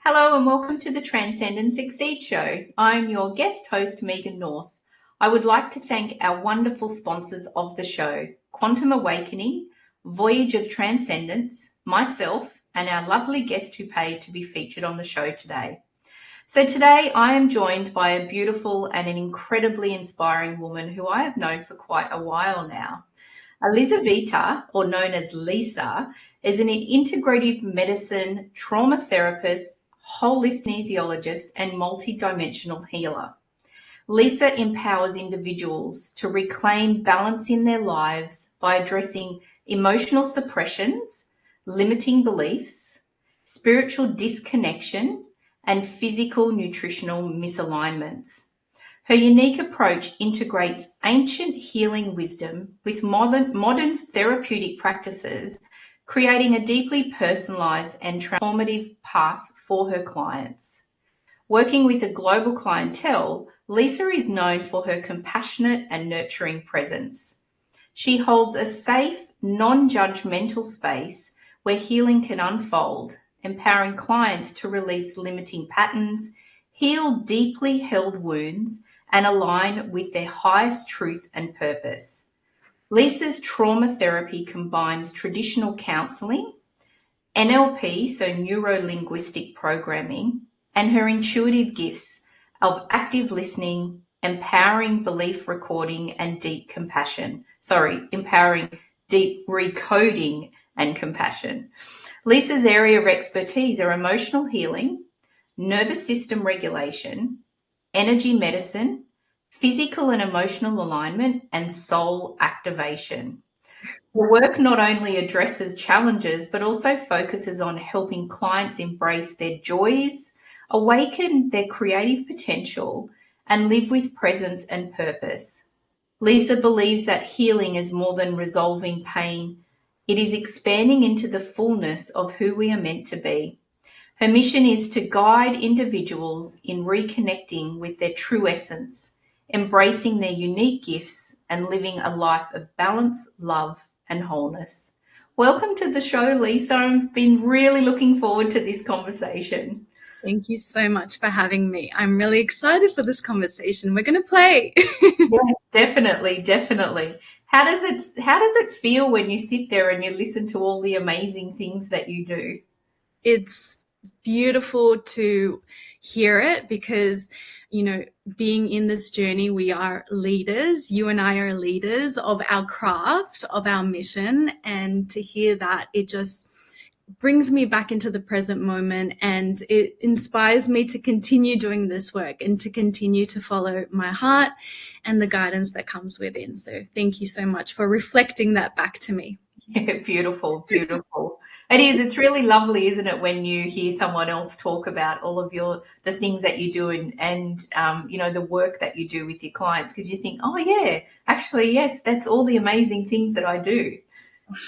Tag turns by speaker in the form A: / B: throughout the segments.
A: Hello and welcome to the Transcendence Succeed Show. I'm your guest host, Megan North. I would like to thank our wonderful sponsors of the show, Quantum Awakening, Voyage of Transcendence, myself, and our lovely guest who paid to be featured on the show today. So today I am joined by a beautiful and an incredibly inspiring woman who I have known for quite a while now. Elizaveta, or known as Lisa, is an integrative medicine, trauma therapist, holistic kinesiologist, and multidimensional healer. Lisa empowers individuals to reclaim balance in their lives by addressing emotional suppressions, limiting beliefs, spiritual disconnection, and physical nutritional misalignments. Her unique approach integrates ancient healing wisdom with modern therapeutic practices, creating a deeply personalized and transformative path for her clients. Working with a global clientele, Lisa is known for her compassionate and nurturing presence. She holds a safe, non-judgmental space where healing can unfold, empowering clients to release limiting patterns, heal deeply held wounds, and align with their highest truth and purpose. Lisa's trauma therapy combines traditional counseling, NLP, so neuro-linguistic programming, and her intuitive gifts of active listening, empowering belief recording, and empowering deep recoding and compassion. Lisa's area of expertise are emotional healing, nervous system regulation, energy medicine, physical and emotional alignment, and soul activation. The work not only addresses challenges, but also focuses on helping clients embrace their joys, awaken their creative potential, and live with presence and purpose. Lisa believes that healing is more than resolving pain. It is expanding into the fullness of who we are meant to be. Her mission is to guide individuals in reconnecting with their true essence, embracing their unique gifts, and living a life of balance, love, and wholeness. Welcome to the show, Lisa. I've been really looking forward to this conversation.
B: Thank you so much for having me. I'm really excited for this conversation. We're going to play.
A: Yeah, definitely. How does it feel when you sit there and you listen to all the amazing things that you do?
B: It's beautiful to hear it because, being in this journey, we are leaders. You and I are leaders of our craft, of our mission. And to hear that, it just brings me back into the present moment, and it inspires me to continue doing this work and to continue to follow my heart and the guidance that comes within. So thank you so much for reflecting that back to me.
A: Yeah, beautiful. It is. It's really lovely, isn't it, when you hear someone else talk about all of the things that you do and the work that you do with your clients, because you think, oh yeah, actually, yes, that's all the amazing things that I do.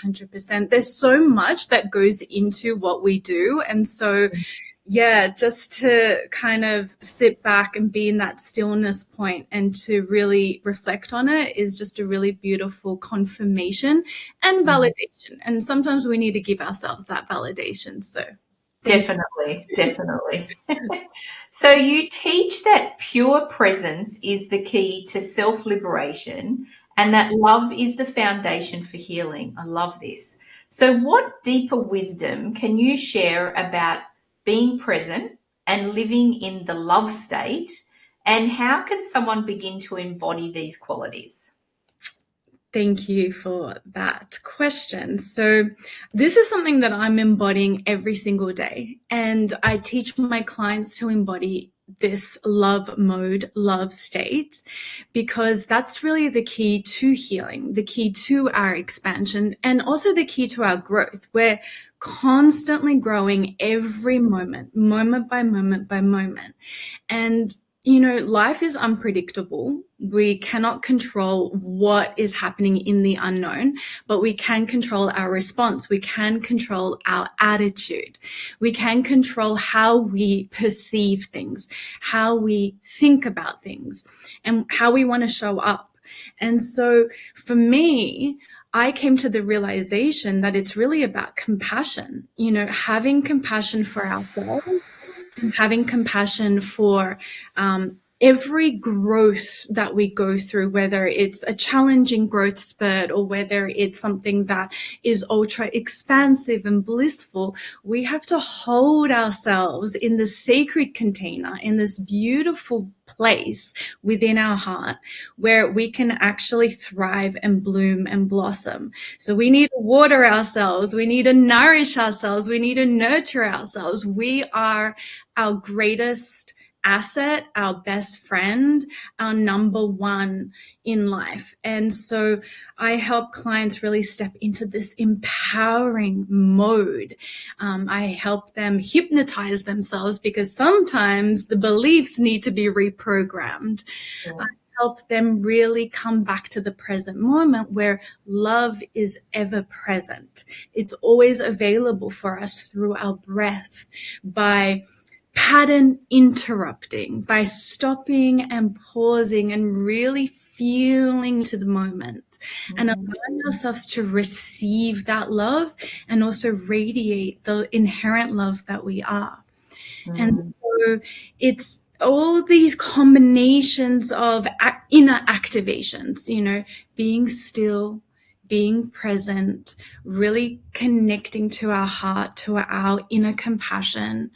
B: 100%. There's so much that goes into what we do. And so yeah, just to kind of sit back and be in that stillness point and to really reflect on it is just a really beautiful confirmation and validation. And sometimes we need to give ourselves that validation. So
A: definitely, definitely. So you teach that pure presence is the key to self-liberation and that love is the foundation for healing. I love this. So what deeper wisdom can you share about being present and living in the love state? And how can someone begin to embody these qualities?
B: thank you for that question. So this is something that I'm embodying every single day. And I teach my clients to embody this love mode, love state, because that's really the key to healing, the key to our expansion, and also the key to our growth. We're constantly growing every moment, moment by moment by moment. And you know, life is unpredictable. We cannot control what is happening in the unknown, but we can control our response. We can control our attitude. We can control how we perceive things, how we think about things, and how we want to show up. And so for me, I came to the realization that it's really about compassion, you know, having compassion for ourselves, having compassion for every growth that we go through, whether it's a challenging growth spurt or whether it's something that is ultra expansive and blissful. We have to hold ourselves in the sacred container, in this beautiful place within our heart where we can actually thrive and bloom and blossom. So we need to water ourselves. We need to nourish ourselves. We need to nurture ourselves. We are our greatest asset, our best friend, our number one in life. And so I help clients really step into this empowering mode. I help them hypnotize themselves because sometimes the beliefs need to be reprogrammed. Yeah. I help them really come back to the present moment where love is ever present. It's always available for us through our breath, by pattern interrupting, by stopping and pausing and really feeling to the moment and allowing ourselves to receive that love and also radiate the inherent love that we are. And so it's all these combinations of inner activations, you know, being still, being present, really connecting to our heart, to our inner compassion,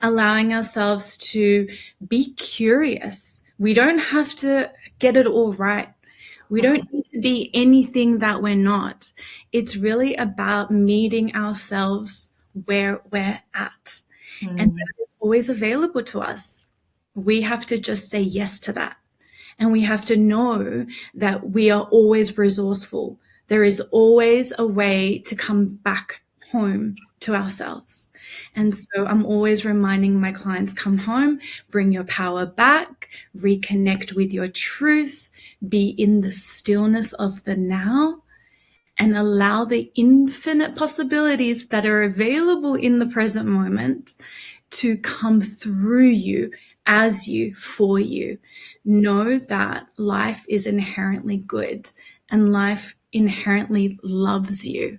B: allowing ourselves to be curious. We don't have to get it all right. We don't need to be anything that we're not. It's really about meeting ourselves where we're at. And that is always available to us. We have to just say yes to that. And we have to know that we are always resourceful. There is always a way to come back home to ourselves. And so I'm always reminding my clients, come home, bring your power back, reconnect with your truth, be in the stillness of the now, and allow the infinite possibilities that are available in the present moment to come through you, as you, for you. Know that life is inherently good and life inherently loves you.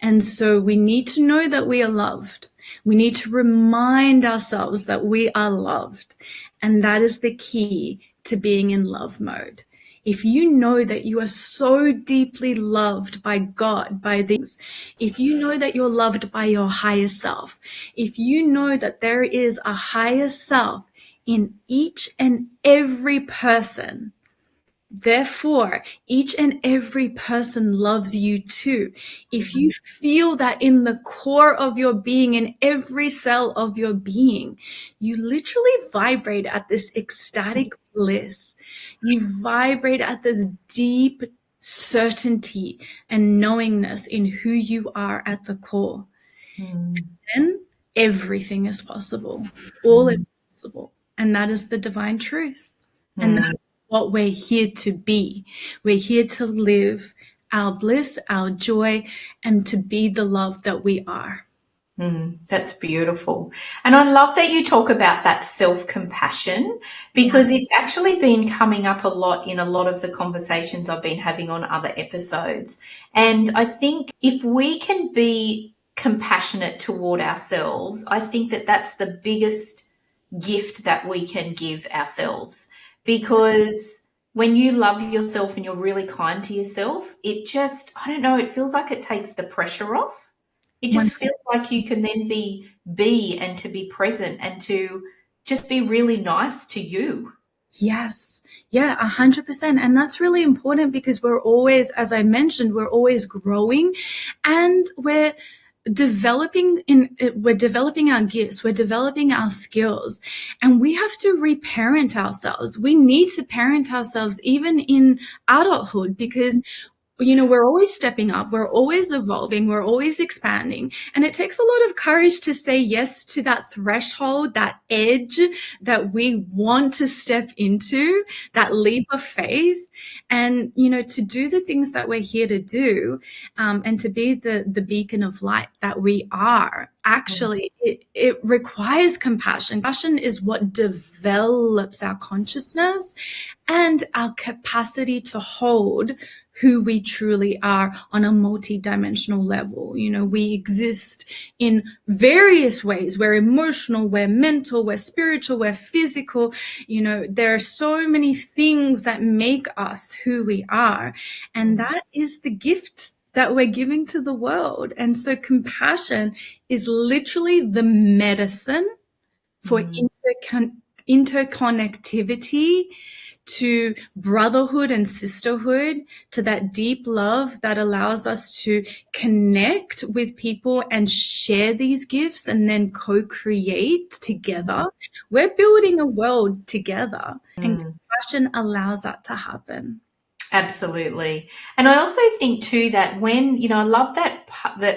B: And so we need to know that we are loved. We need to remind ourselves that we are loved. And that is the key to being in love mode. If you know that you are so deeply loved by God, by things, if you know that you're loved by your higher self, if you know that there is a higher self in each and every person, therefore, each and every person loves you too. If you feel that in the core of your being, in every cell of your being, you literally vibrate at this ecstatic bliss. You vibrate at this deep certainty and knowingness in who you are at the core. And then everything is possible. All is possible. And that is the divine truth. And that's what we're here to be. We're here to live our bliss, our joy, and to be the love that we are.
A: That's beautiful. And I love that you talk about that self-compassion, because it's actually been coming up a lot in a lot of the conversations I've been having on other episodes. And I think if we can be compassionate toward ourselves, I think that that's the biggest gift that we can give ourselves. Because when you love yourself and you're really kind to yourself, it just, I don't know, it feels like it takes the pressure off. It
B: One,
A: just feels like you can then be and to be present and to just be really nice to you.
B: yes. Yeah, 100%. And that's really important because we're always, as I mentioned, we're always growing and we're developing our gifts, we're developing our skills, and we have to reparent ourselves. We need to parent ourselves even in adulthood because we're always stepping up, we're always evolving, we're always expanding. And it takes a lot of courage to say yes to that threshold, that edge that we want to step into, that leap of faith. And, to do the things that we're here to do, and to be the beacon of light that we are. Actually, it requires compassion. Compassion is what develops our consciousness and our capacity to hold who we truly are on a multidimensional level. We exist in various ways. We're emotional, we're mental, we're spiritual, we're physical. There are so many things that make us who we are. And that is the gift that we're giving to the world. And so compassion is literally the medicine for interconnectivity, to brotherhood and sisterhood, to that deep love that allows us to connect with people and share these gifts and then co-create together. We're building a world together, and compassion allows that to happen.
A: Absolutely. And I also think too that when, I love that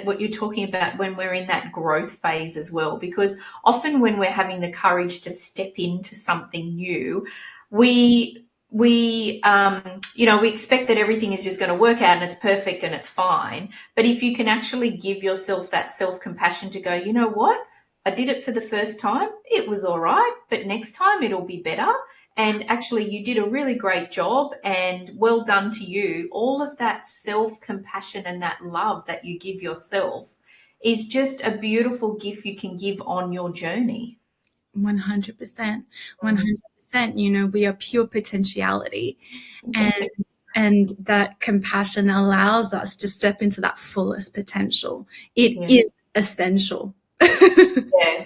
A: what you're talking about when we're in that growth phase as well, because often when we're having the courage to step into something new, we expect that everything is just going to work out and it's perfect and it's fine. But if you can actually give yourself that self-compassion to go, you know what? I did it for the first time. It was all right, but next time it'll be better. And actually you did a really great job and well done to you. All of that self-compassion and that love that you give yourself is just a beautiful gift you can give on your journey.
B: 100%. 100%. We are pure potentiality. And that compassion allows us to step into that fullest potential. It is essential.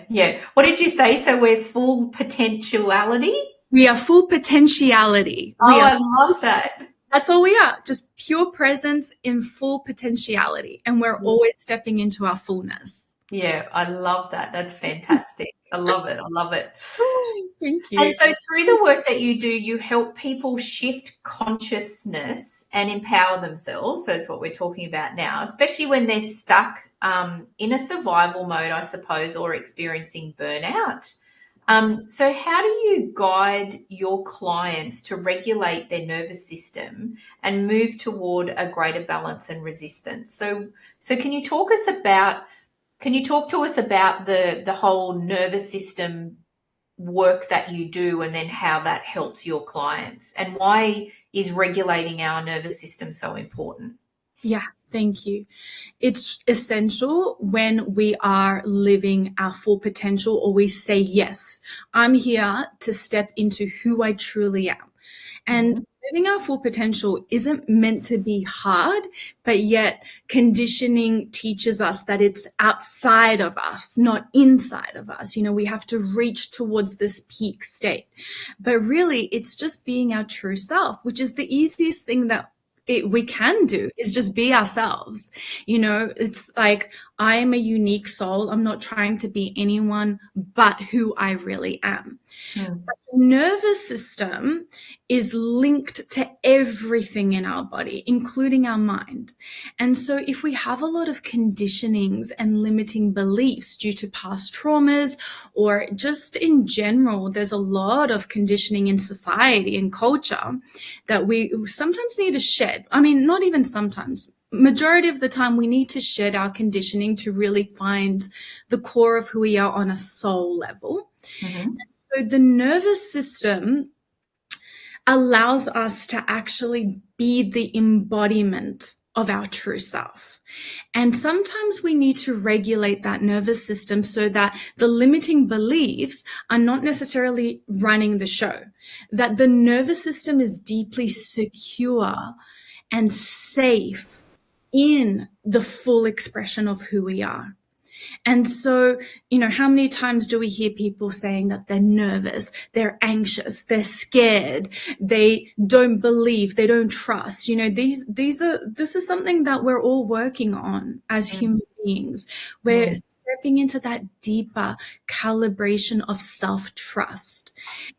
A: Yeah. What did you say? So we're full potentiality?
B: We are full potentiality.
A: I love that.
B: That's all we are, just pure presence in full potentiality. And we're always stepping into our fullness.
A: Yeah, I love that. That's fantastic. I love it.
B: Thank you.
A: And so through the work that you do, you help people shift consciousness and empower themselves. So it's what we're talking about now, especially when they're stuck in a survival mode, I suppose, or experiencing burnout. So how do you guide your clients to regulate their nervous system and move toward a greater balance and resistance? So can you talk to us about the whole nervous system work that you do and then how that helps your clients, and why is regulating our nervous system so important?
B: Yeah, thank you. It's essential when we are living our full potential, or we say, yes, I'm here to step into who I truly am. And living our full potential isn't meant to be hard, but yet conditioning teaches us that it's outside of us, not inside of us. We have to reach towards this peak state. But really, it's just being our true self, which is the easiest thing that we can do, is just be ourselves. It's like, I am a unique soul. I'm not trying to be anyone but who I really am. But the nervous system is linked to everything in our body, including our mind. And so if we have a lot of conditionings and limiting beliefs due to past traumas, or just in general, there's a lot of conditioning in society and culture that we sometimes need to shed. I mean, not even sometimes. majority of the time we need to shed our conditioning to really find the core of who we are on a soul level.
A: Mm-hmm.
B: So the nervous system allows us to actually be the embodiment of our true self. And sometimes we need to regulate that nervous system so that the limiting beliefs are not necessarily running the show, that the nervous system is deeply secure and safe in the full expression of who we are. And so, how many times do we hear people saying that they're nervous, they're anxious, they're scared, they don't believe, they don't trust? This is something that we're all working on as human beings. We're stepping into that deeper calibration of self-trust.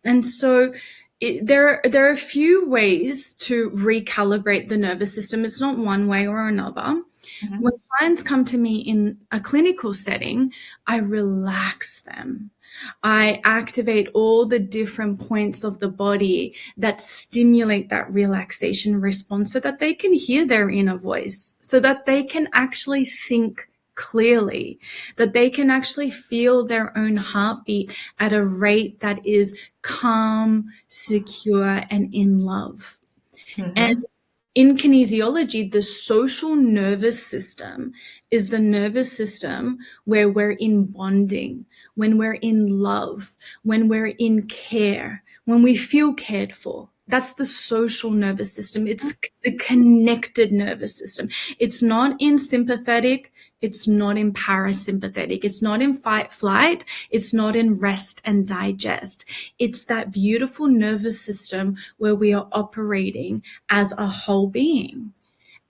B: And so there are a few ways to recalibrate the nervous system. It's not one way or another.
A: Mm-hmm.
B: When clients come to me in a clinical setting, I relax them. I activate all the different points of the body that stimulate that relaxation response so that they can hear their inner voice, so that they can actually think clearly, that they can actually feel their own heartbeat at a rate that is calm, secure, and in love.
A: Mm-hmm.
B: And in kinesiology, the social nervous system is the nervous system where we're in bonding, when we're in love, when we're in care, when we feel cared for. That's the social nervous system. It's the connected nervous system. It's not in sympathetic. It's not in parasympathetic. It's not in fight, flight. It's not in rest and digest. It's that beautiful nervous system where we are operating as a whole being.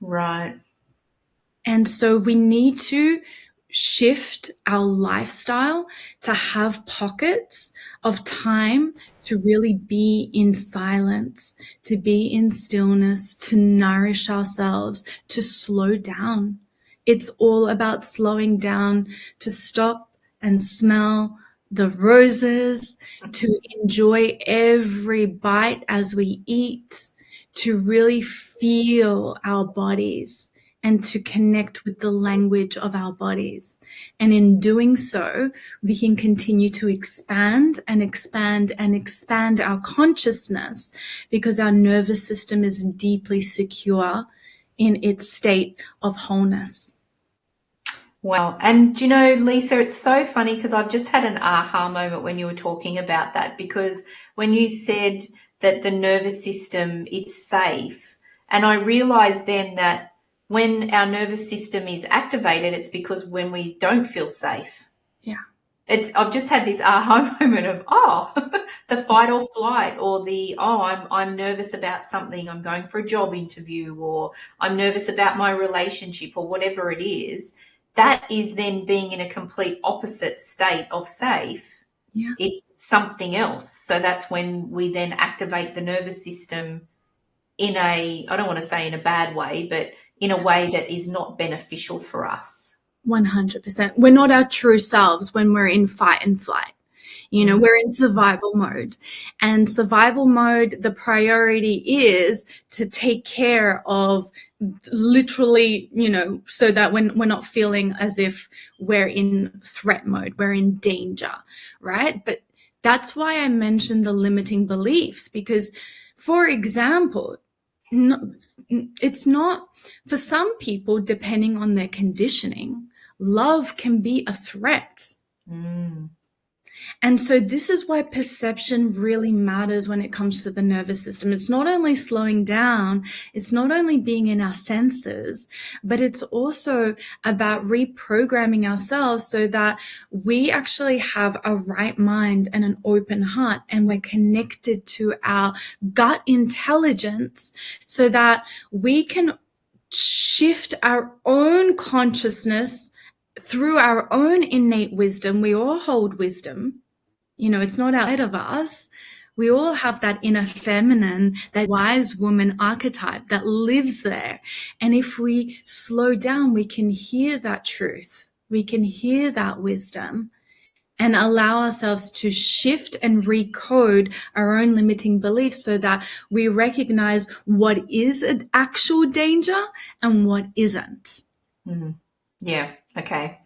A: Right.
B: And so we need to shift our lifestyle to have pockets of time to really be in silence, to be in stillness, to nourish ourselves, to slow down. It's all about slowing down, to stop and smell the roses, to enjoy every bite as we eat, to really feel our bodies and to connect with the language of our bodies. And in doing so, we can continue to expand and expand and expand our consciousness because our nervous system is deeply secure in its state of wholeness.
A: Wow. And Lisa, it's so funny because I've just had an aha moment when you were talking about that, because when you said that the nervous system, it's safe, and I realized then that when our nervous system is activated, it's because when we don't feel safe.
B: Yeah.
A: I've just had this aha moment of, the fight or flight, or I'm nervous about something, I'm going for a job interview, or I'm nervous about my relationship, or whatever it is. That is then being in a complete opposite state of safe.
B: Yeah.
A: It's something else. So that's when we then activate the nervous system in I don't want to say in a bad way, but in a way that is not beneficial for us.
B: 100%. We're not our true selves when we're in fight and flight. We're in survival mode. And survival mode, the priority is to take care of literally, so that when we're not feeling as if we're in threat mode, we're in danger, right? But that's why I mentioned the limiting beliefs, because, for example, it's not, for some people, depending on their conditioning, love can be a threat. And so this is why perception really matters when it comes to the nervous system. It's not only slowing down, it's not only being in our senses, but it's also about reprogramming ourselves so that we actually have a right mind and an open heart, and we're connected to our gut intelligence so that we can shift our own consciousness through our own innate wisdom. We all hold wisdom. It's not outside of us. We all have that inner feminine, that wise woman archetype that lives there. And if we slow down, we can hear that truth. We can hear that wisdom. and allow ourselves to shift and recode our own limiting beliefs so that we recognize what is an actual danger and what isn't.
A: Yeah. Okay.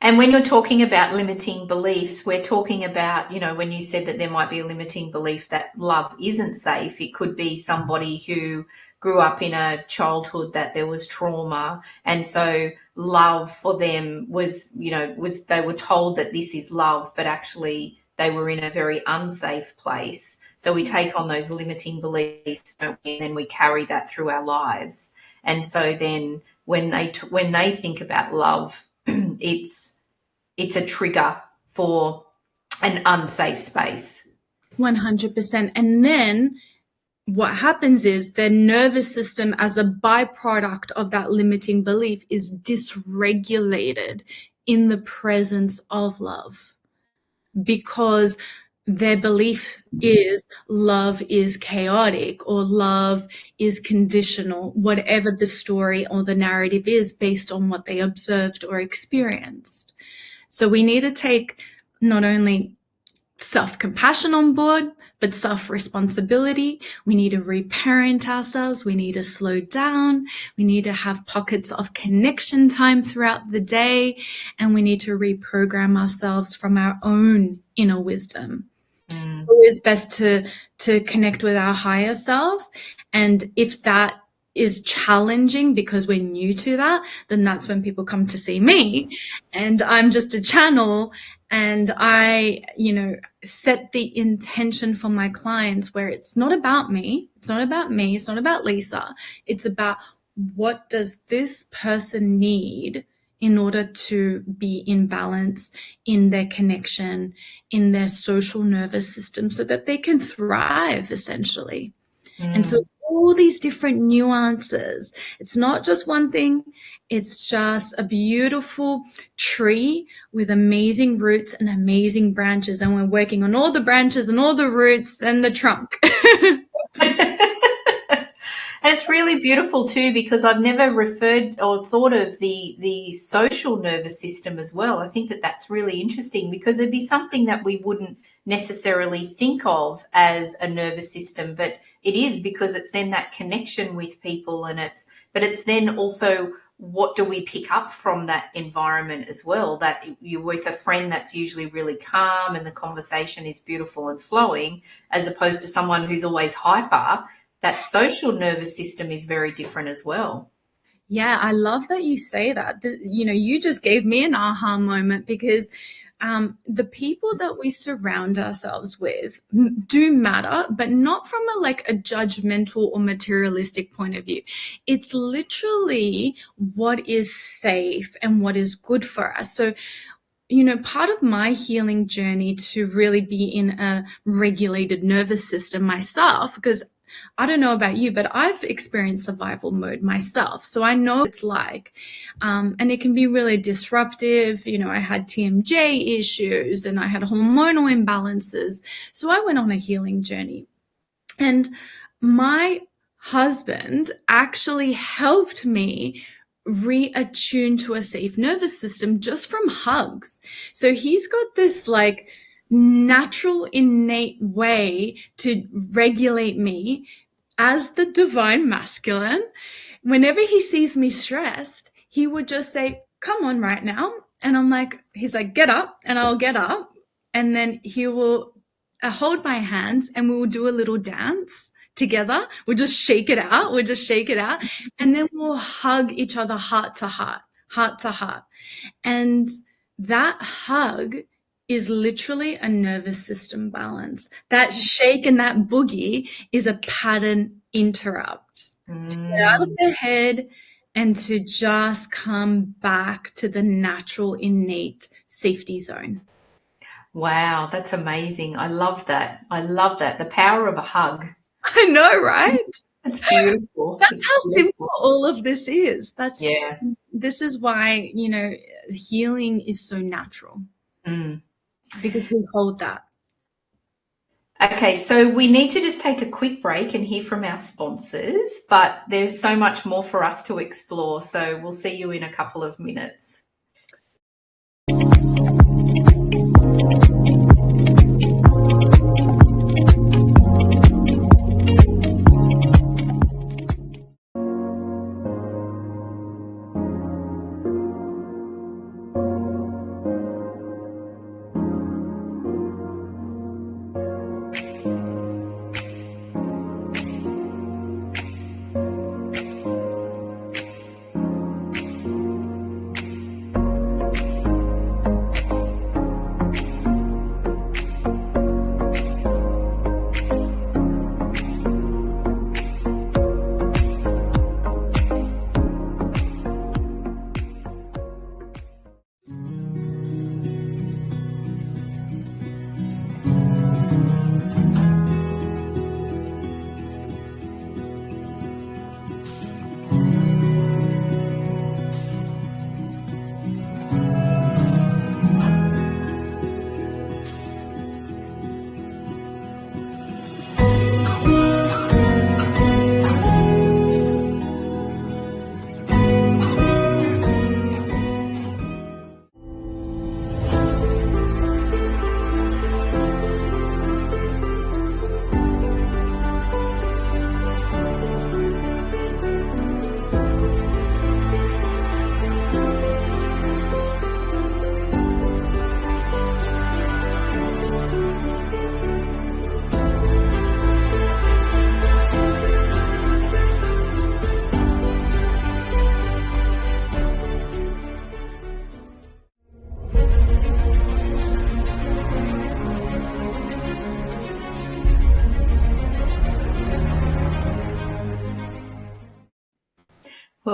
A: And when you're talking about limiting beliefs, we're talking about, when you said that there might be a limiting belief that love isn't safe, it could be somebody who grew up in a childhood that there was trauma. And so love for them was they were told that this is love, but actually they were in a very unsafe place. So we take on those limiting beliefs, don't we? And then we carry that through our lives. And so then when they think about love, it's a trigger for an unsafe space.
B: 100%. And then what happens is their nervous system, as a byproduct of that limiting belief, is dysregulated in the presence of love, because their belief is love is chaotic or love is conditional, whatever the story or the narrative is based on what they observed or experienced. So we need to take not only self-compassion on board, but self-responsibility. We need to reparent ourselves. We need to slow down. We need to have pockets of connection time throughout the day. And we need to reprogram ourselves from our own inner wisdom. It's always best to connect with our higher self. And if that is challenging because we're new to that, then that's when people come to see me, and I'm just a channel, and I, set the intention for my clients where it's not about me, it's not about me, it's not about Lisa, it's about what does this person need in order to be in balance in their connection, in their social nervous system, so that they can thrive, essentially. And so all these different nuances. It's not just one thing. It's just a beautiful tree with amazing roots and amazing branches. And we're working on all the branches and all the roots and the trunk.
A: And it's really beautiful too, because I've never referred or thought of the social nervous system as well. I think that that's really interesting, because it'd be something that we wouldn't necessarily think of as a nervous system, but it is, because it's then that connection with people, and but it's then also what do we pick up from that environment as well, that you're with a friend that's usually really calm and the conversation is beautiful and flowing, as opposed to someone who's always hyper. That social nervous system is very different as well.
B: Yeah, I love that you say that. You just gave me an aha moment, because the people that we surround ourselves with do matter, but not from a judgmental or materialistic point of view. It's literally what is safe and what is good for us. So, part of my healing journey to really be in a regulated nervous system myself, because I don't know about you, but I've experienced survival mode myself. So I know what it's like. And it can be really disruptive. I had TMJ issues and I had hormonal imbalances. So I went on a healing journey. And my husband actually helped me reattune to a safe nervous system just from hugs. So he's got this natural innate way to regulate me as the divine masculine. Whenever he sees me stressed, he would just say, come on right now. And he's like, get up, and I'll get up. And then he will hold my hands and we will do a little dance together. We'll just shake it out. And then we'll hug each other heart to heart. And that hug is literally a nervous system balance. That shake and that boogie is a pattern interrupt to get out of the head and to just come back to the natural, innate safety zone.
A: Wow, that's amazing. I love that. The power of a hug.
B: I know, right?
A: That's beautiful.
B: That's how simple all of this is.
A: Yeah.
B: This is why, healing is so natural. Because we hold that.
A: Okay, so we need to just take a quick break and hear from our sponsors, but there's so much more for us to explore. So we'll see you in a couple of minutes.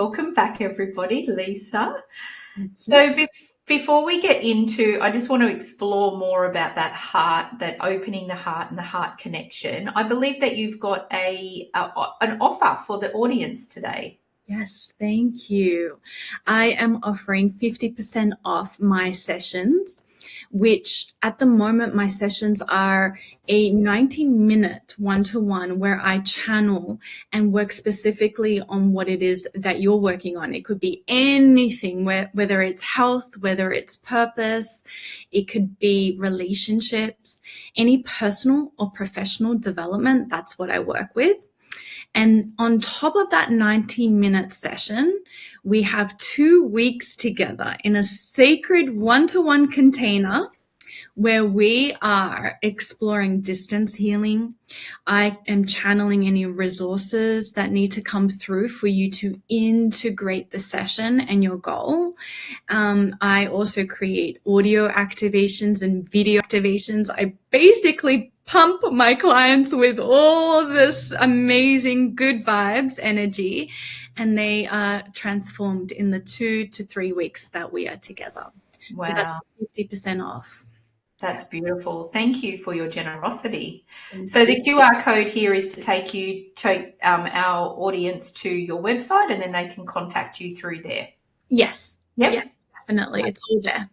A: Welcome back, everybody. Lisa.
B: So
A: Before we get into, I just want to explore more about that heart, that opening the heart and the heart connection. I believe that you've got an offer for the audience today.
B: yes, thank you. I am offering 50% off my sessions, which at the moment my sessions are a 90-minute one-to-one where I channel and work specifically on what it is that you're working on. It could be anything, whether it's health, whether it's purpose, it could be relationships, any personal or professional development. That's what I work with. And on top of that 90-minute session, we have 2 weeks together in a sacred one-to-one container where we are exploring distance healing. I am channeling any resources that need to come through for you to integrate the session and your goal. I also create audio activations and video activations. I basically pump my clients with all this amazing good vibes energy, and they are transformed in the 2 to 3 weeks that we are together.
A: Wow.
B: So that's 50% off.
A: That's beautiful. Thank you for your generosity. So the QR code here is to take our audience to your website, and then they can contact you through there.
B: Yes.
A: Yep.
B: Yes, definitely. It's all there.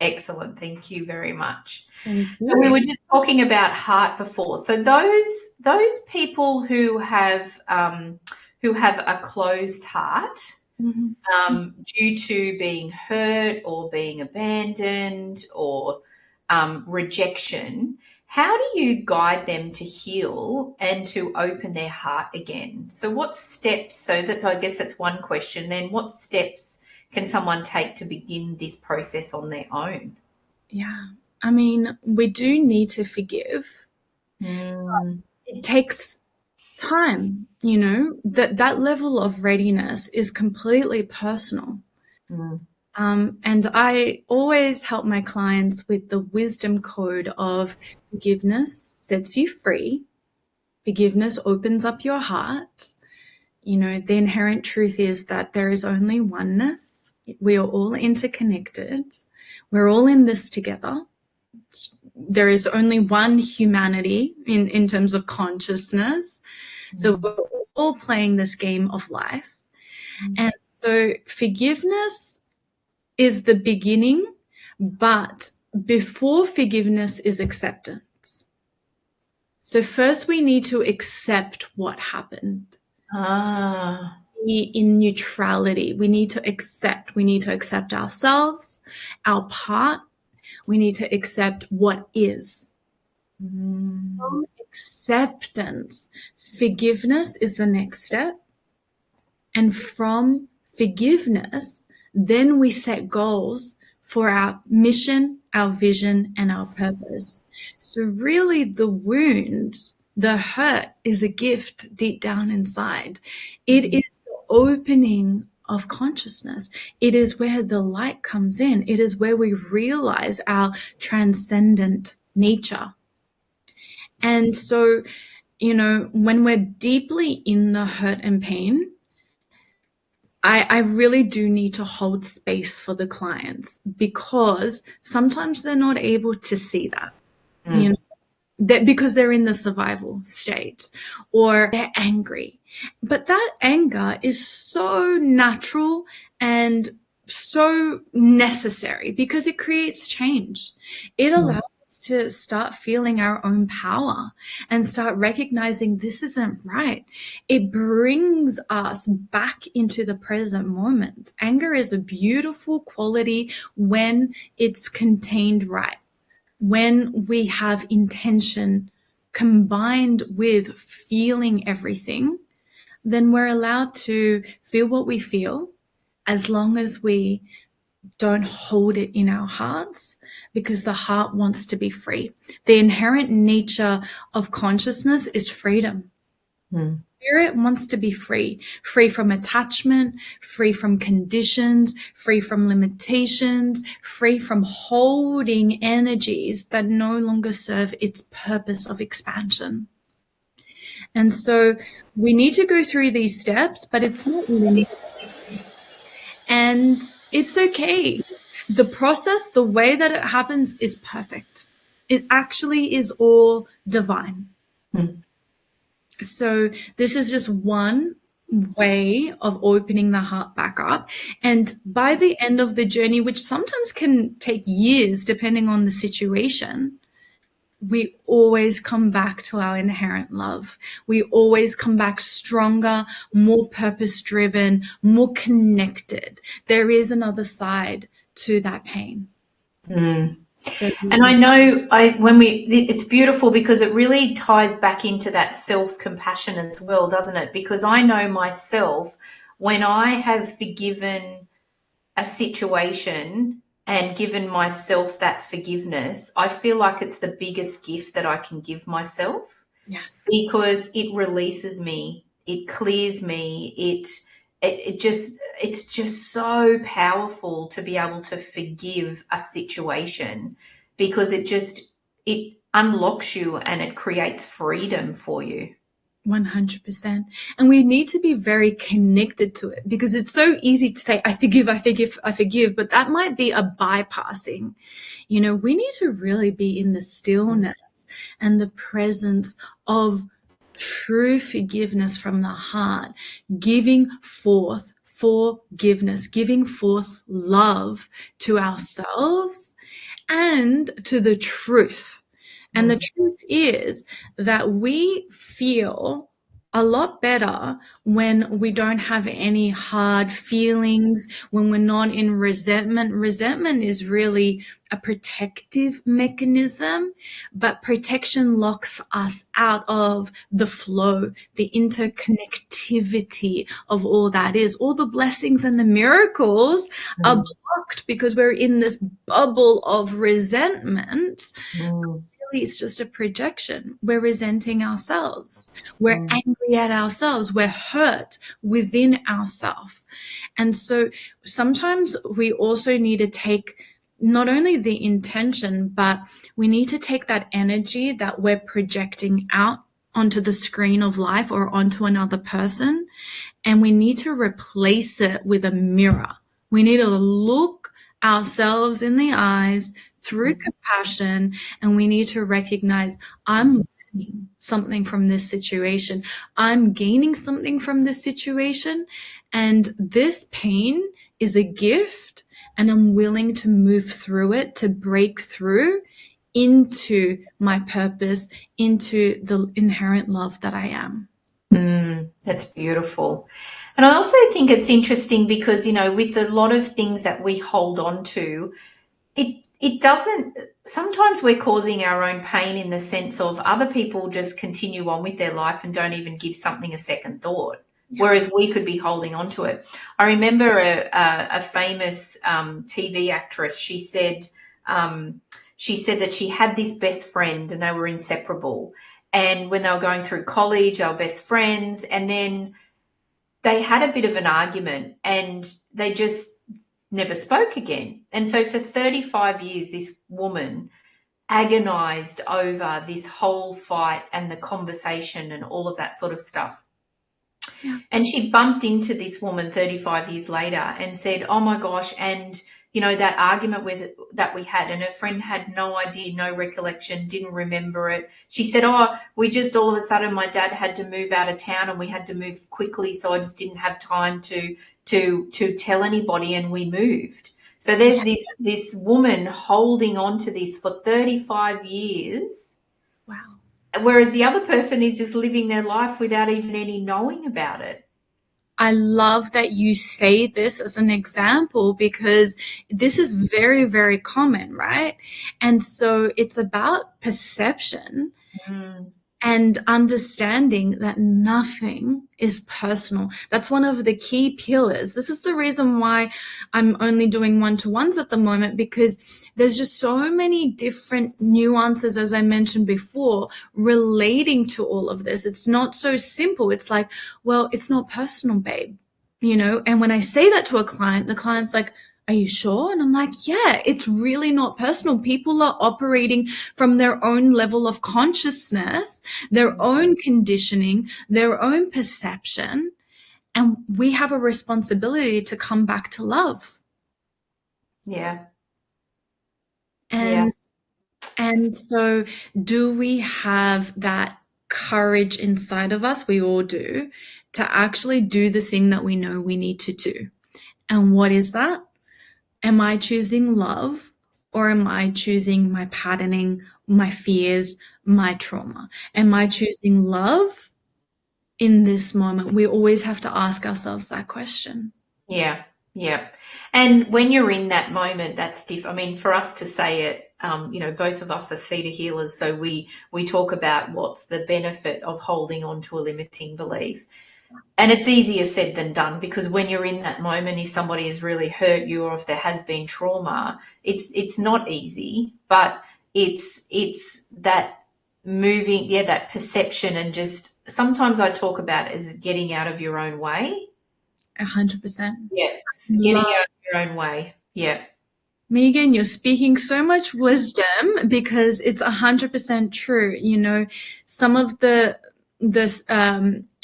A: Excellent. Thank you very much.
B: Thank you.
A: So we were just talking about heart before. So those people who have a closed heart, due to being hurt or being abandoned or rejection, how do you guide them to heal and to open their heart again? So what steps, so that's, I guess that's one question. Then what steps can someone take to begin this process on their own?
B: Yeah. I mean, we do need to forgive. It takes time, you know, that level of readiness is completely personal. And I always help my clients with the wisdom code of forgiveness sets you free. Forgiveness opens up your heart. You know, the inherent truth is that there is only oneness. We are all interconnected. We're all in this together. There is only one humanity in terms of consciousness. So we're all playing this game of life. And so forgiveness is the beginning, but before forgiveness is acceptance. So first we need to accept what happened. In neutrality, we need to accept ourselves, our part. We need to accept what is. From acceptance, forgiveness is the next step. And from forgiveness, then we set goals for our mission, our vision, and our purpose. So really the wound, the hurt is a gift deep down inside. It is the opening of consciousness. It is where the light comes in. It is where we realize our transcendent nature. And so, you know, when we're deeply in the hurt and pain, I really do need to hold space for the clients, because sometimes they're not able to see that, you know, because they're in the survival state or they're angry. But that anger is so natural and so necessary because it creates change. It allows us to start feeling our own power and start recognizing this isn't right. It brings us back into the present moment. Anger is a beautiful quality when it's contained right. When we have intention combined with feeling everything, then we're allowed to feel what we feel as long as we don't hold it in our hearts, because the heart wants to be free. The inherent nature of consciousness is freedom. Spirit wants to be free from attachment, free from conditions, free from limitations, free from holding energies that no longer serve its purpose of expansion. And so we need to go through these steps, but it's not linear. And it's okay. The process, the way that it happens is perfect. It actually is all divine. So this is just one way of opening the heart back up. And by the end of the journey, which sometimes can take years depending on the situation, we always come back to our inherent love. We always come back stronger, more purpose-driven, more connected. There is another side to that pain.
A: And I know it's beautiful because it really ties back into that self-compassion as well, doesn't it? Because I know myself, when I have forgiven a situation and given myself that forgiveness, I feel like it's the biggest gift that I can give myself.
B: Yes.
A: Because it releases me, it clears me, it's just so powerful to be able to forgive a situation, because it unlocks you and it creates freedom for you.
B: 100%. And we need to be very connected to it, because it's so easy to say, I forgive, I forgive, I forgive, but that might be a bypassing. You know, we need to really be in the stillness and the presence of true forgiveness from the heart, giving forth forgiveness, giving forth love to ourselves and to the truth. And the truth is that we feel a lot better when we don't have any hard feelings, when we're not in resentment. Resentment is really a protective mechanism, but protection locks us out of the flow, the interconnectivity of all that is. All the blessings and the miracles are blocked because we're in this bubble of resentment. It's just a projection. We're resenting ourselves. We're angry at ourselves. We're hurt within ourselves. And so sometimes we also need to take not only the intention, but we need to take that energy that we're projecting out onto the screen of life or onto another person, and we need to replace it with a mirror. We need to look ourselves in the eyes through compassion, and we need to recognize, I'm learning something from this situation. I'm gaining something from this situation, and this pain is a gift, and I'm willing to move through it, to break through into my purpose, into the inherent love that I am.
A: That's beautiful. And I also think it's interesting because, you know, with a lot of things that we hold on to, it doesn't, sometimes we're causing our own pain in the sense of other people just continue on with their life and don't even give something a second thought, whereas we could be holding on to it. I remember a famous TV actress, she said that she had this best friend and they were inseparable. And when they were going through college, they were best friends, and then they had a bit of an argument and they just never spoke again. And so for 35 years, this woman agonized over this whole fight and the conversation and all of that sort of stuff. Yeah. And she bumped into this woman 35 years later and said, oh my gosh, and you know, that argument that we had, and her friend had no idea, no recollection, didn't remember it. She said, oh, we just all of a sudden, my dad had to move out of town and we had to move quickly, so I just didn't have time to tell anybody, and we moved. So there's this woman holding on to this for 35 years.
B: Wow.
A: Whereas the other person is just living their life without even any knowing about it.
B: I love that you say this as an example, because this is very, very common, right? And so it's about perception and understanding that nothing is personal. That's one of the key pillars. This is the reason why I'm only doing one-to-ones at the moment, because there's just so many different nuances, as I mentioned before, relating to all of this. It's not so simple. It's like, well, it's not personal, babe, you know? And when I say that to a client, the client's like, are you sure? And I'm like, yeah, it's really not personal. People are operating from their own level of consciousness, their own conditioning, their own perception. And we have a responsibility to come back to love.
A: Yeah.
B: And so do we have that courage inside of us? We all do, to actually do the thing that we know we need to do. And what is that? Am I choosing love, or am I choosing my patterning, my fears, my trauma? Am I choosing love in this moment? We always have to ask ourselves that question.
A: Yeah. Yeah. And when you're in that moment, that's different. I mean, for us to say it, both of us are theta healers, so we talk about what's the benefit of holding on to a limiting belief. And it's easier said than done, because when you're in that moment, if somebody has really hurt you or if there has been trauma, it's not easy, but it's that moving, that perception, and just sometimes I talk about it as getting out of your own way.
B: 100%.
A: Yeah, getting out of your own way. Yeah.
B: Megan, you're speaking so much wisdom, because it's 100% true. Some of the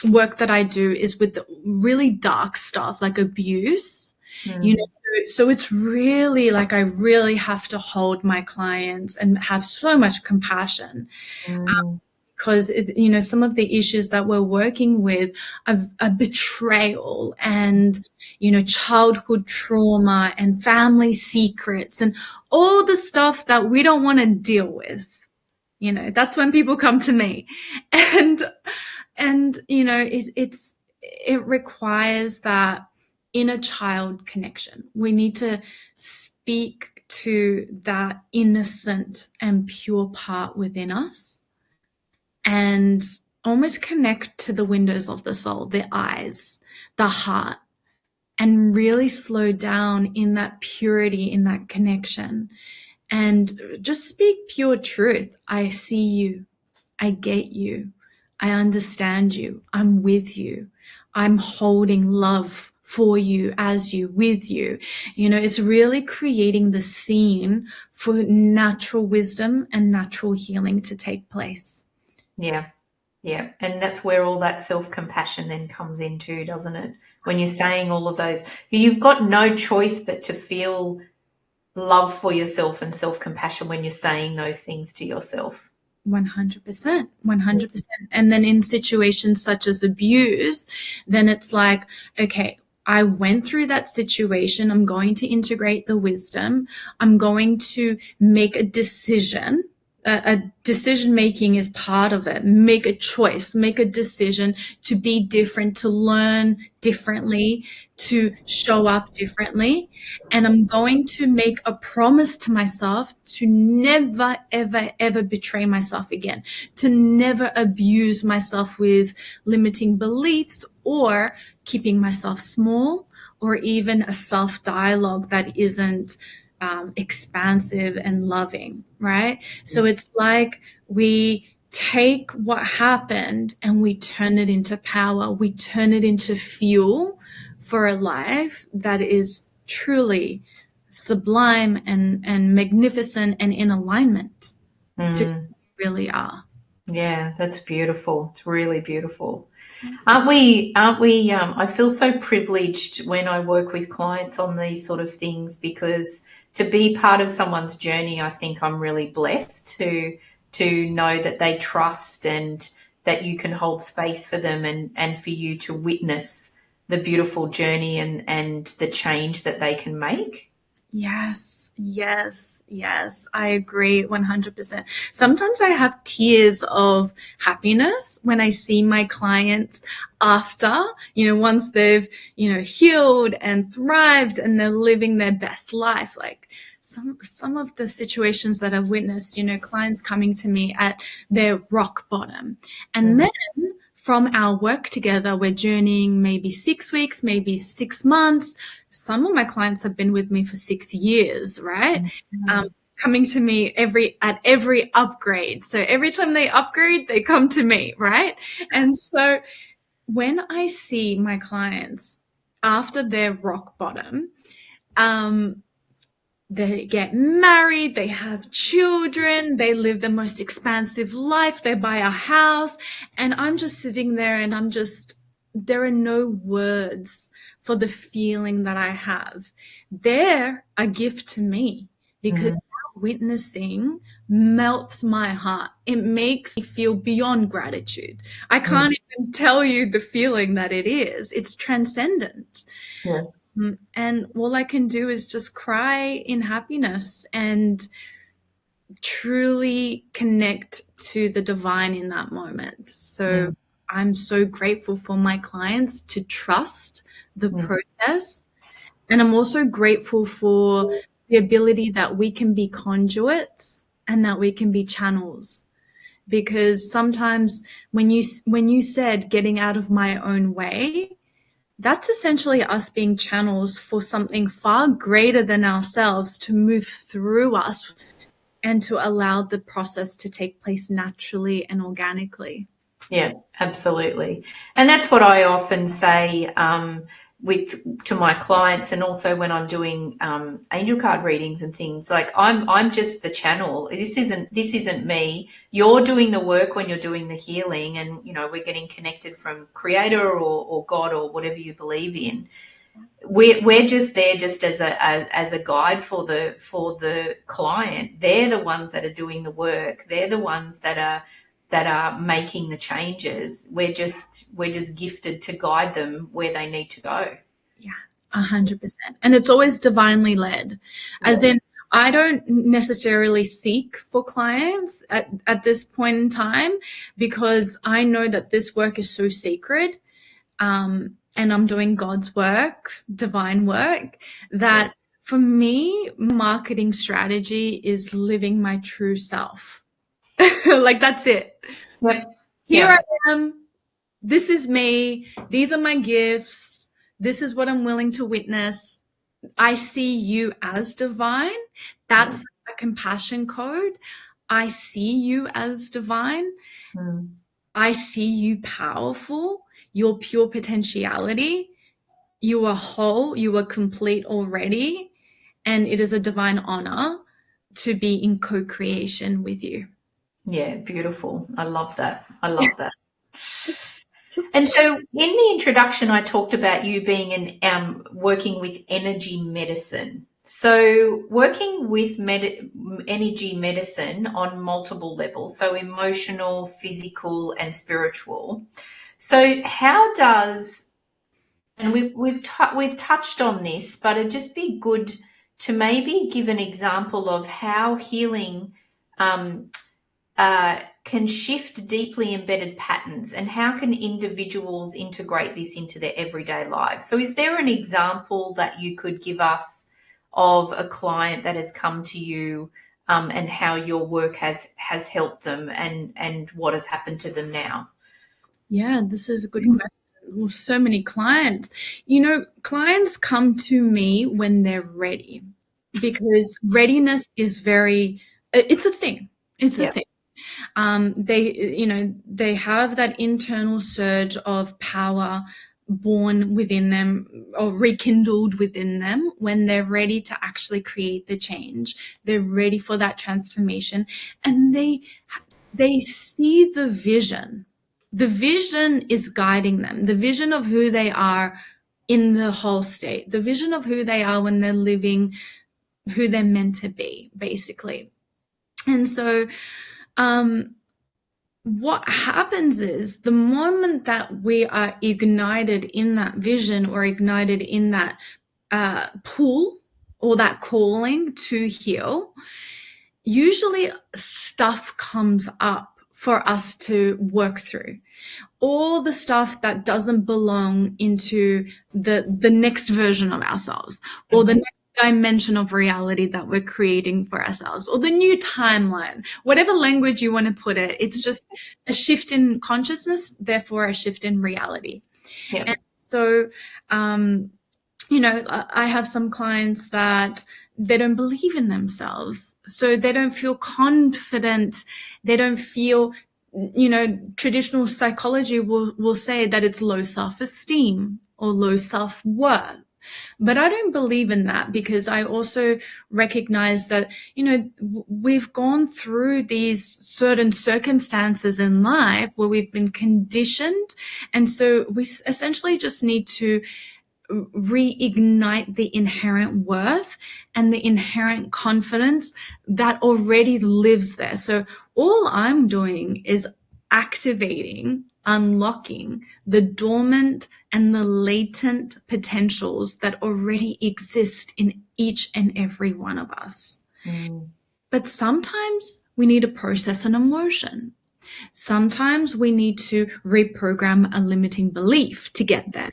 B: work that I do is with the really dark stuff, like abuse. So it's really like I really have to hold my clients and have so much compassion. Because some of the issues that we're working with are betrayal and childhood trauma and family secrets and all the stuff that we don't want to deal with. That's when people come to me, and it requires that inner child connection. We need to speak to that innocent and pure part within us, and almost connect to the windows of the soul, the eyes, the heart, and really slow down in that purity, in that connection, and just speak pure truth. I see you. I get you. I understand you. I'm with you. I'm holding love for you, as you, with you. It's really creating the scene for natural wisdom and natural healing to take place.
A: Yeah. Yeah. And that's where all that self-compassion then comes into, doesn't it? When you're saying all of those, you've got no choice but to feel love for yourself and self-compassion when you're saying those things to yourself.
B: 100%. And then in situations such as abuse, then it's like, okay, I went through that situation. I'm going to integrate the wisdom. I'm going to make a decision. A decision making is part of it. Make a choice, make a decision to be different, to learn differently, to show up differently. And I'm going to make a promise to myself to never, ever, ever betray myself again, to never abuse myself with limiting beliefs or keeping myself small, or even a self-dialogue that isn't expansive and loving, right? So it's like we take what happened and we turn it into power. We turn it into fuel for a life that is truly sublime and magnificent and in alignment to who we really are.
A: Yeah, that's beautiful. It's really beautiful. Aren't we, I feel so privileged when I work with clients on these sort of things, because to be part of someone's journey, I think I'm really blessed to know that they trust and that you can hold space for them, and for you to witness the beautiful journey and the change that they can make.
B: Yes. I agree 100%. Sometimes I have tears of happiness when I see my clients after, once they've, healed and thrived and they're living their best life. Like some of the situations that I've witnessed, clients coming to me at their rock bottom. And then from our work together, we're journeying maybe 6 weeks, maybe 6 months. Some of my clients have been with me for 6 years, right? Coming to me at every upgrade. So every time they upgrade, they come to me, right? And so when I see my clients after their rock bottom, they get married, they have children, they live the most expansive life, they buy a house, and I'm just sitting there and I'm just there are no words for the feeling that I have. They're a gift to me because witnessing melts my heart. It makes me feel beyond gratitude. I can't even tell you the feeling that it is. It's transcendent.
A: Yeah.
B: And all I can do is just cry in happiness and truly connect to the divine in that moment. So I'm so grateful for my clients to trust the process. And I'm also grateful for the ability that we can be conduits and that we can be channels. Because sometimes when you said getting out of my own way, that's essentially us being channels for something far greater than ourselves to move through us and to allow the process to take place naturally and organically.
A: Yeah, absolutely. And that's what I often say to my clients, and also when I'm doing angel card readings and things. Like I'm just the channel. This isn't me. You're doing the work when you're doing the healing, and we're getting connected from Creator or God or whatever you believe in. We're just there just as a guide for the client. They're the ones that are doing the work. They're the ones that are making the changes. We're just gifted to guide them where they need to go.
B: Yeah, 100%. And it's always divinely led, as in I don't necessarily seek for clients at this point in time, because I know that this work is so sacred. And I'm doing God's work, divine work, that for me, marketing strategy is living my true self. Like, that's it.
A: Yep.
B: Here I am. This is me. These are my gifts. This is what I'm willing to witness. I see you as divine. That's a compassion code. I see you as divine. I see you powerful. Your pure potentiality. You are whole. You are complete already. And it is a divine honor to be in co-creation with you.
A: Yeah, beautiful. I love that. And so in the introduction, I talked about you being working with energy medicine. So working with energy medicine on multiple levels, so emotional, physical, and spiritual. So how does, and we've touched on this, but it'd just be good to maybe give an example of how healing can shift deeply embedded patterns, and how can individuals integrate this into their everyday lives. So is there an example that you could give us of a client that has come to you and how your work has helped them and what has happened to them now?
B: Yeah, this is a good question. Well, so many clients, clients come to me when they're ready, because readiness is it's a thing. It's a thing. They have that internal surge of power born within them or rekindled within them when they're ready to actually create the change. They're ready for that transformation, and they see the vision. The vision is guiding them, the vision of who they are in the whole state, the vision of who they are when they're living who they're meant to be, basically. And so what happens is the moment that we are ignited in that vision or ignited in that pull or that calling to heal, usually stuff comes up for us to work through. All the stuff that doesn't belong into the next version of ourselves, or the next dimension of reality that we're creating for ourselves, or the new timeline, whatever language you want to put it. It's just a shift in consciousness, therefore a shift in reality.
A: Yeah.
B: And so, I have some clients that they don't believe in themselves. So they don't feel confident. They don't feel, traditional psychology will say that it's low self-esteem or low self-worth. But I don't believe in that, because I also recognize that, we've gone through these certain circumstances in life where we've been conditioned. And so we essentially just need to reignite the inherent worth and the inherent confidence that already lives there. So all I'm doing is activating, unlocking the dormant and the latent potentials that already exist in each and every one of us. But sometimes we need to process an emotion. Sometimes we need to reprogram a limiting belief to get there.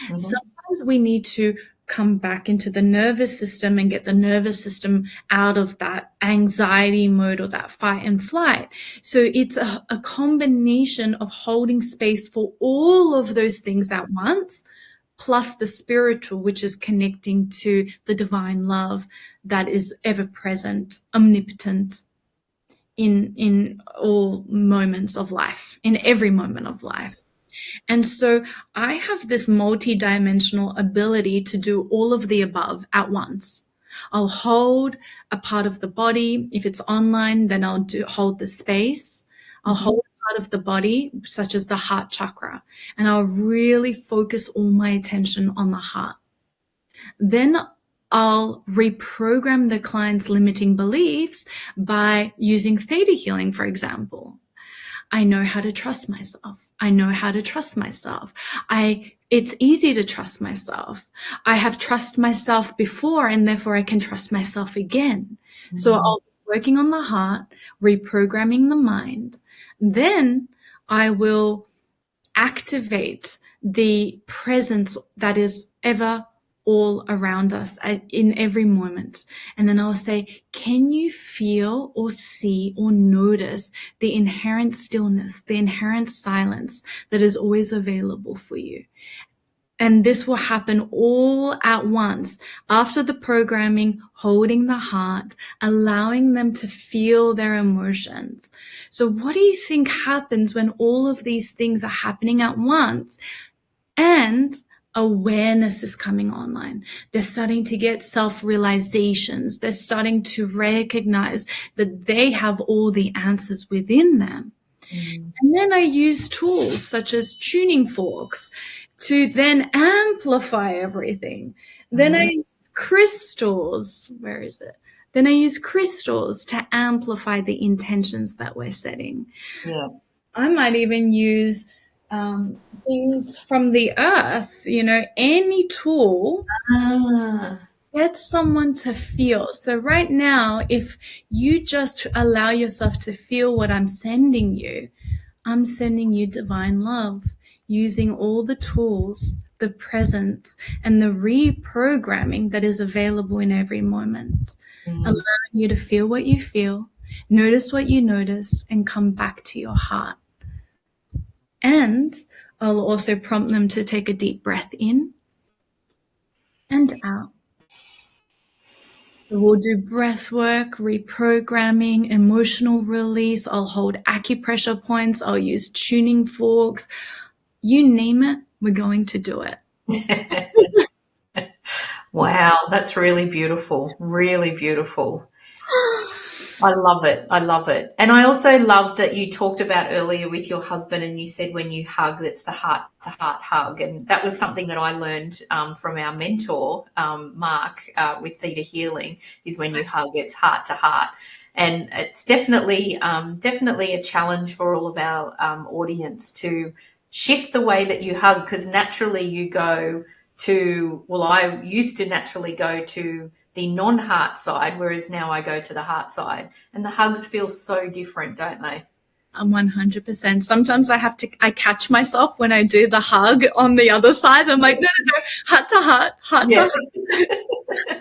B: Sometimes we need to come back into the nervous system and get the nervous system out of that anxiety mode or that fight and flight. So it's a combination of holding space for all of those things at once, plus the spiritual, which is connecting to the divine love that is ever present, omnipotent in all moments of life, in every moment of life. And so I have this multidimensional ability to do all of the above at once. I'll hold a part of the body. If it's online, then I'll hold the space. I'll hold a part of the body, such as the heart chakra, and I'll really focus all my attention on the heart. Then I'll reprogram the client's limiting beliefs by using theta healing, for example. I know how to trust myself. I know how to trust myself. It's easy to trust myself. I have trust myself before, and therefore I can trust myself again. So I'll be working on the heart, reprogramming the mind. Then I will activate the presence that is ever all around us in every moment. And then I'll say, can you feel or see or notice the inherent stillness, the inherent silence that is always available for you? And this will happen all at once, after the programming, holding the heart, allowing them to feel their emotions. So what do you think happens when all of these things are happening at once and awareness is coming online? They're starting to get self-realizations. They're starting to recognize that they have all the answers within them. And then I use tools such as tuning forks to then amplify everything. Then I use crystals. Where is it? Then I use crystals to amplify the intentions that we're setting.
A: Yeah.
B: I might even use things from the earth, any tool. Get someone to feel. So right now, if you just allow yourself to feel what I'm sending you divine love, using all the tools, the presence, and the reprogramming that is available in every moment, allowing you to feel what you feel, notice what you notice, and come back to your heart. And I'll also prompt them to take a deep breath in and out. So we'll do breath work, reprogramming, emotional release. I'll hold acupressure points. I'll use tuning forks. You name it, we're going to do it.
A: Wow, that's really beautiful. Really beautiful. I love it. I love it. And I also love that you talked about earlier with your husband, and you said when you hug, it's the heart-to-heart hug. And that was something that I learned from our mentor, Mark, with Theta Healing, is when you hug, it's heart-to-heart. And it's definitely a challenge for all of our audience to shift the way that you hug, because naturally you go to, well, I used to naturally go to the non-heart side, whereas now I go to the heart side, and the hugs feel so different, don't they?
B: 100%. Sometimes I catch myself when I do the hug on the other side. I'm like, no, heart to heart to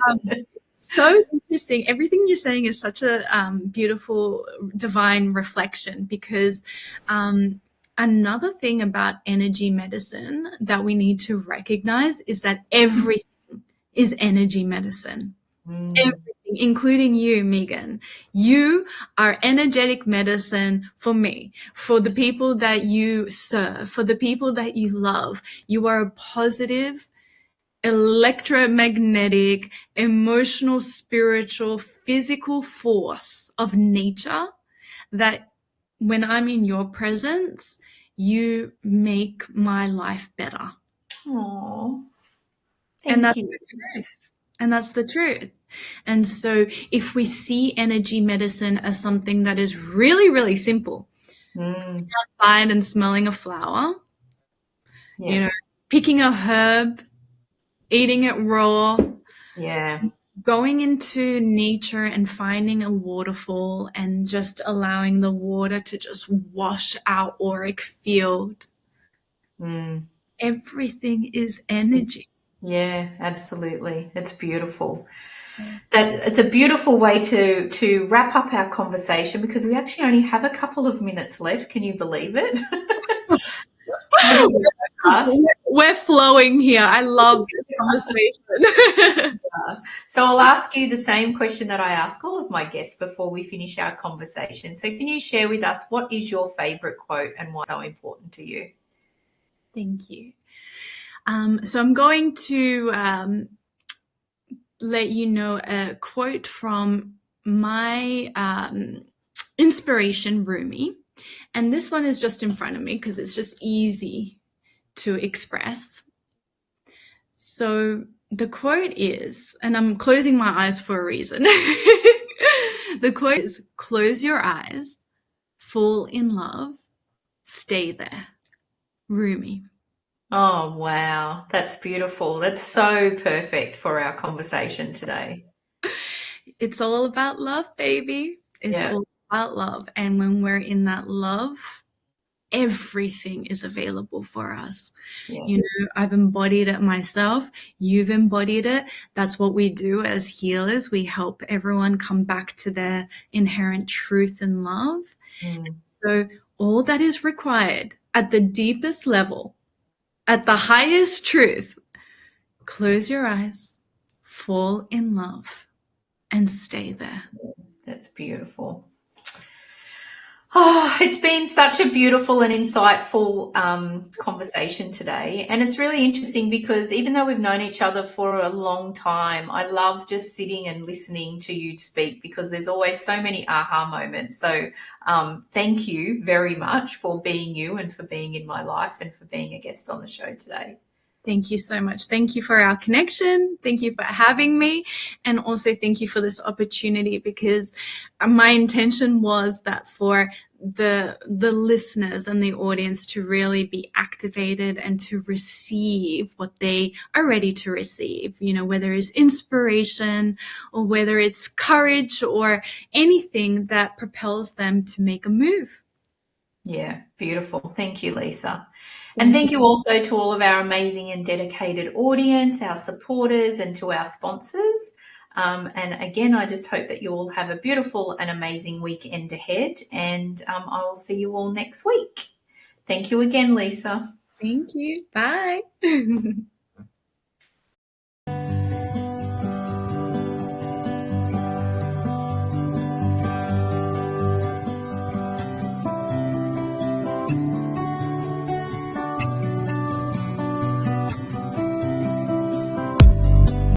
B: heart. So interesting. Everything you're saying is such a beautiful divine reflection, because another thing about energy medicine that we need to recognize is that everything is energy medicine. Everything, including you, Megan. You are energetic medicine for me, for the people that you serve, for the people that you love. You are a positive electromagnetic, emotional, spiritual, physical force of nature that when I'm in your presence, you make my life better.
A: Oh,
B: And that's
A: thank you.
B: the truth. And that's the truth. And so if we see energy medicine as something that is really, really simple, outside and smelling a flower, you know, picking a herb, eating it raw, going into nature and finding a waterfall and just allowing the water to just wash our auric field. Everything is energy.
A: Yeah, absolutely. It's beautiful. It's a beautiful way to wrap up our conversation, because we actually only have a couple of minutes left. Can you believe it?
B: We're flowing here. I love this conversation.
A: So I'll ask you the same question that I ask all of my guests before we finish our conversation. So can you share with us, what is your favorite quote and what's so important to you?
B: Thank you. So I'm going to let you know a quote from my inspiration, Rumi. And this one is just in front of me because it's just easy to express. So the quote is, and I'm closing my eyes for a reason. The quote is, close your eyes, fall in love, stay there. Rumi.
A: Oh, wow. That's beautiful. That's so perfect for our conversation today.
B: It's all about love, baby. It's all about love. And when we're in that love, everything is available for us. You know, I've embodied it myself. You've embodied it. That's what we do as healers. We help everyone come back to their inherent truth and love. So all that is required at the deepest level, at the highest truth, close your eyes, fall in love, and stay there.
A: That's beautiful. Oh, it's been such a beautiful and insightful conversation today. And it's really interesting because even though we've known each other for a long time, I love just sitting and listening to you speak, because there's always so many aha moments. So thank you very much for being you and for being in my life and for being a guest on the show today.
B: Thank you so much. Thank you for our connection. Thank you for having me. And also thank you for this opportunity, because my intention was that for the listeners and the audience to really be activated and to receive what they are ready to receive, you know, whether it's inspiration or whether it's courage or anything that propels them to make a move.
A: Yeah, beautiful. Thank you, Lisa. And thank you also to all of our amazing and dedicated audience, our supporters, and to our sponsors. And again, I just hope that you all have a beautiful and amazing weekend ahead. And I will see you all next week. Thank you again, Lisa.
B: Thank you. Bye.